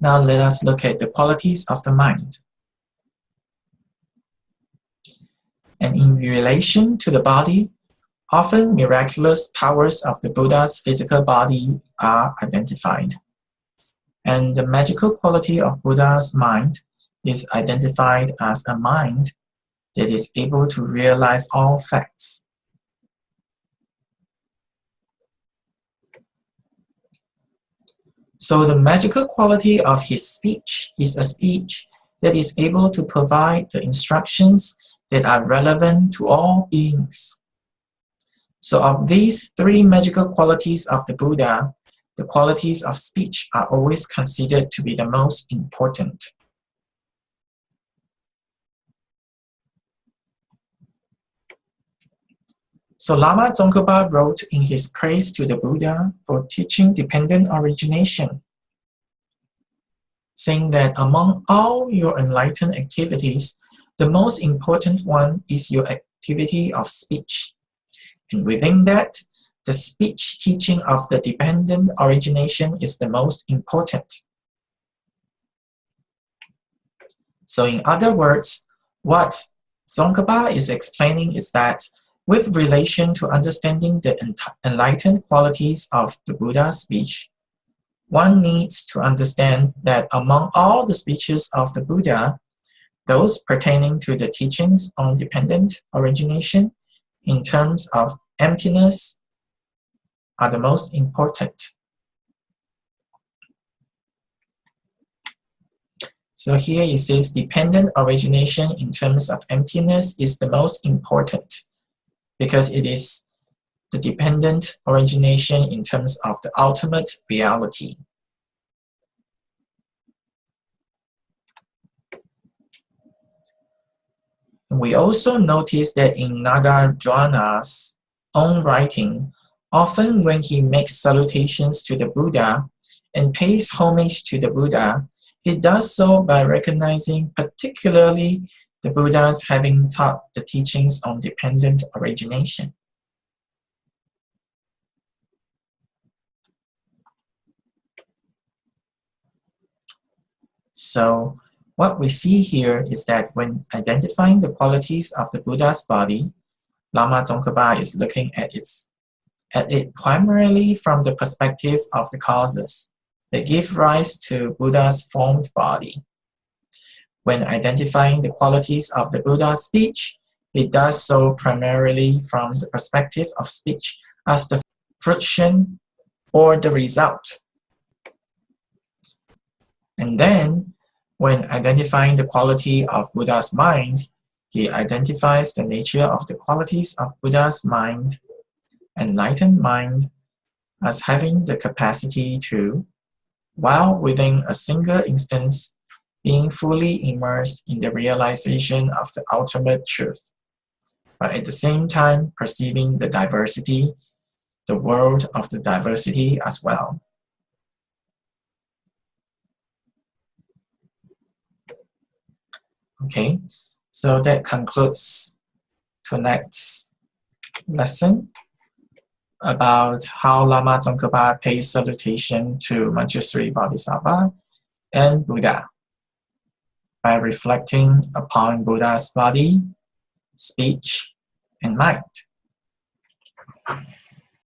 Now let us look at the qualities of the mind. And in relation to the body, often miraculous powers of the Buddha's physical body are identified. And the magical quality of Buddha's mind is identified as a mind that is able to realize all facts. So the magical quality of his speech is a speech that is able to provide the instructions that are relevant to all beings. So of these three magical qualities of the Buddha, the qualities of speech are always considered to be the most important. So Lama Tsongkhapa wrote in his praise to the Buddha for teaching dependent origination, saying that among all your enlightened activities, the most important one is your activity of speech. And within that, the speech teaching of the dependent origination is the most important. So in other words, what Tsongkhapa is explaining is that with relation to understanding the enlightened qualities of the Buddha's speech, one needs to understand that among all the speeches of the Buddha, those pertaining to the teachings on dependent origination in terms of emptiness are the most important. So here it says dependent origination in terms of emptiness is the most important because it is the dependent origination in terms of the ultimate reality. And we also notice that in Nagarjuna's own writing, often when he makes salutations to the Buddha and pays homage to the Buddha, he does so by recognizing particularly the Buddhas having taught the teachings on dependent origination. So what we see here is that when identifying the qualities of the Buddha's body, Lama Tsongkhapa is looking at it primarily from the perspective of the causes that give rise to Buddha's formed body. When identifying the qualities of the Buddha's speech, it does so primarily from the perspective of speech as the fruition or the result. And then, when identifying the quality of Buddha's mind, he identifies the nature of the qualities of Buddha's mind, enlightened mind, as having the capacity to, while within a single instance, being fully immersed in the realization of the ultimate truth, but at the same time perceiving the diversity, the world of the diversity as well. Okay, so that concludes tonight's lesson about how Lama Tsongkhapa pays salutation to Manjushri Bodhisattva and Buddha by reflecting upon Buddha's body, speech, and mind.